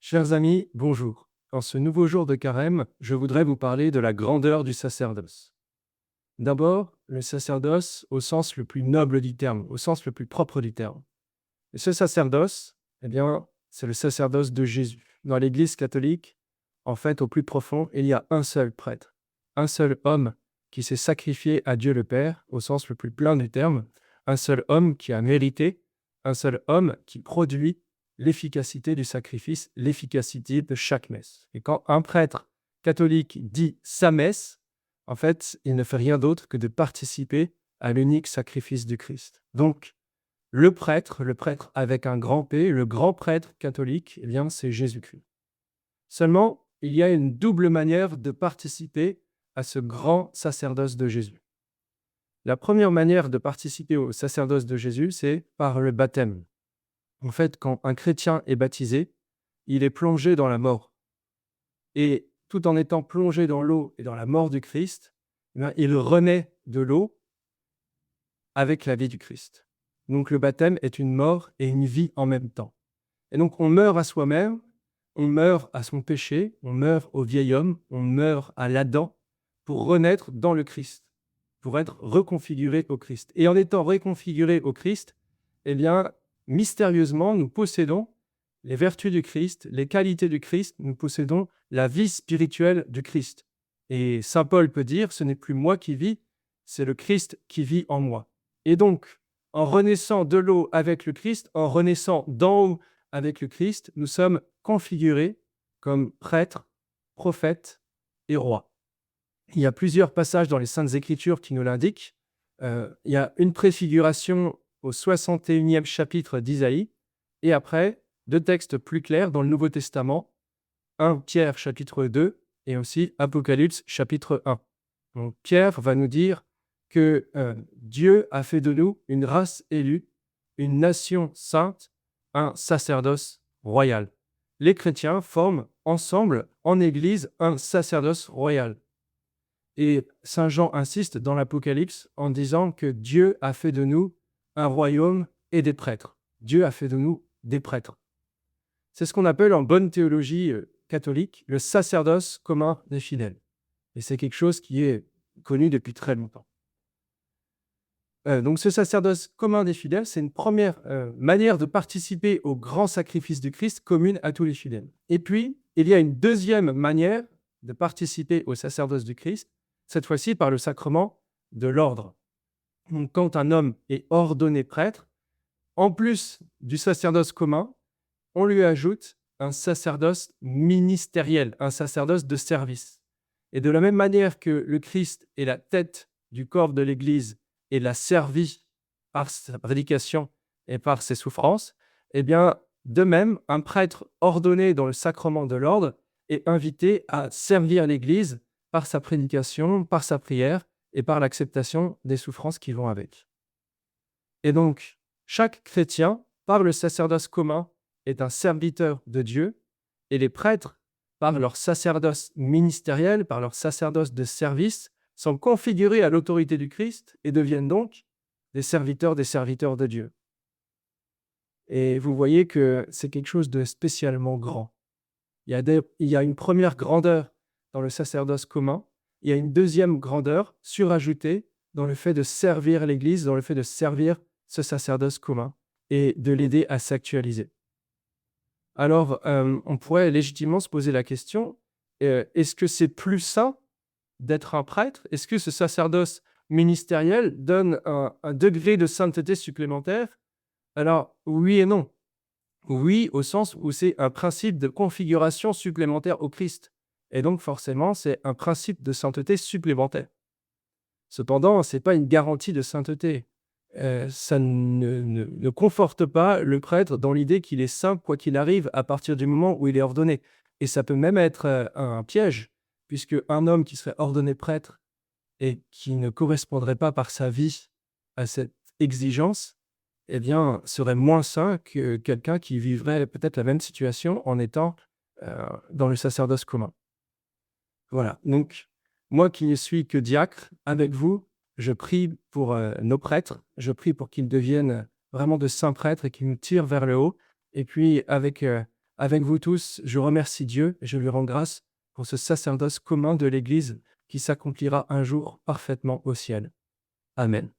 Chers amis, bonjour. En ce nouveau jour de carême, je voudrais vous parler de la grandeur du sacerdoce. D'abord, le sacerdoce au sens le plus noble du terme, au sens le plus propre du terme. Et ce sacerdoce, c'est le sacerdoce de Jésus. Dans l'Église catholique, en fait, au plus profond, il y a un seul prêtre, un seul homme qui s'est sacrifié à Dieu le Père, au sens le plus plein du terme, un seul homme qui a mérité, un seul homme qui produit l'efficacité du sacrifice, l'efficacité de chaque messe. Et quand un prêtre catholique dit sa messe, en fait, il ne fait rien d'autre que de participer à l'unique sacrifice du Christ. Donc, le prêtre avec un grand P, le grand prêtre catholique, c'est Jésus-Christ. Seulement, il y a une double manière de participer à ce grand sacerdoce de Jésus. La première manière de participer au sacerdoce de Jésus, c'est par le baptême. En fait, quand un chrétien est baptisé, il est plongé dans la mort. Et tout en étant plongé dans l'eau et dans la mort du Christ, il renaît de l'eau avec la vie du Christ. Donc le baptême est une mort et une vie en même temps. Et donc on meurt à soi-même, on meurt à son péché, on meurt au vieil homme, on meurt à l'Adam pour renaître dans le Christ, pour être reconfiguré au Christ. Et en étant reconfiguré au Christ, mystérieusement, nous possédons les vertus du Christ, les qualités du Christ, nous possédons la vie spirituelle du Christ. Et saint Paul peut dire, ce n'est plus moi qui vis, c'est le Christ qui vit en moi. Et donc, en renaissant de l'eau avec le Christ, en renaissant d'en haut avec le Christ, nous sommes configurés comme prêtres, prophètes et rois. Il y a plusieurs passages dans les Saintes Écritures qui nous l'indiquent. Il y a une préfiguration au 61e chapitre d'Isaïe, et après, deux textes plus clairs dans le Nouveau Testament, 1 Pierre chapitre 2 et aussi Apocalypse chapitre 1. Donc Pierre va nous dire que Dieu a fait de nous une race élue, une nation sainte, un sacerdoce royal. Les chrétiens forment ensemble, en Église, un sacerdoce royal. Et saint Jean insiste dans l'Apocalypse en disant que Dieu a fait de nous un royaume et des prêtres. Dieu a fait de nous des prêtres. C'est ce qu'on appelle en bonne théologie catholique le sacerdoce commun des fidèles. Et c'est quelque chose qui est connu depuis très longtemps. Donc ce sacerdoce commun des fidèles, c'est une première manière de participer au grand sacrifice du Christ commune à tous les fidèles. Et puis, il y a une deuxième manière de participer au sacerdoce du Christ, cette fois-ci par le sacrement de l'ordre. Donc quand un homme est ordonné prêtre, en plus du sacerdoce commun, on lui ajoute un sacerdoce ministériel, un sacerdoce de service. Et de la même manière que le Christ est la tête du corps de l'Église et l'a servi par sa prédication et par ses souffrances, de même, un prêtre ordonné dans le sacrement de l'ordre est invité à servir l'Église par sa prédication, par sa prière et par l'acceptation des souffrances qui vont avec. Et donc, chaque chrétien, par le sacerdoce commun, est un serviteur de Dieu, et les prêtres, par leur sacerdoce ministériel, par leur sacerdoce de service, sont configurés à l'autorité du Christ et deviennent donc des serviteurs de Dieu. Et vous voyez que c'est quelque chose de spécialement grand. Il y a une première grandeur dans le sacerdoce commun, il y a une deuxième grandeur surajoutée dans le fait de servir l'Église, dans le fait de servir ce sacerdoce commun et de l'aider à s'actualiser. Alors, on pourrait légitimement se poser la question, est-ce que c'est plus sain d'être un prêtre? Est-ce que ce sacerdoce ministériel donne un degré de sainteté supplémentaire? Alors, oui et non. Oui, au sens où c'est un principe de configuration supplémentaire au Christ. Et donc, forcément, c'est un principe de sainteté supplémentaire. Cependant, ce n'est pas une garantie de sainteté. Ça ne conforte pas le prêtre dans l'idée qu'il est saint quoi qu'il arrive à partir du moment où il est ordonné. Et ça peut même être un piège, puisque un homme qui serait ordonné prêtre et qui ne correspondrait pas par sa vie à cette exigence, serait moins saint que quelqu'un qui vivrait peut-être la même situation en étant dans le sacerdoce commun. Voilà, donc moi qui ne suis que diacre, avec vous, je prie pour nos prêtres, je prie pour qu'ils deviennent vraiment de saints prêtres et qu'ils nous tirent vers le haut. Et puis avec Avec vous tous, je remercie Dieu et je lui rends grâce pour ce sacerdoce commun de l'Église qui s'accomplira un jour parfaitement au ciel. Amen.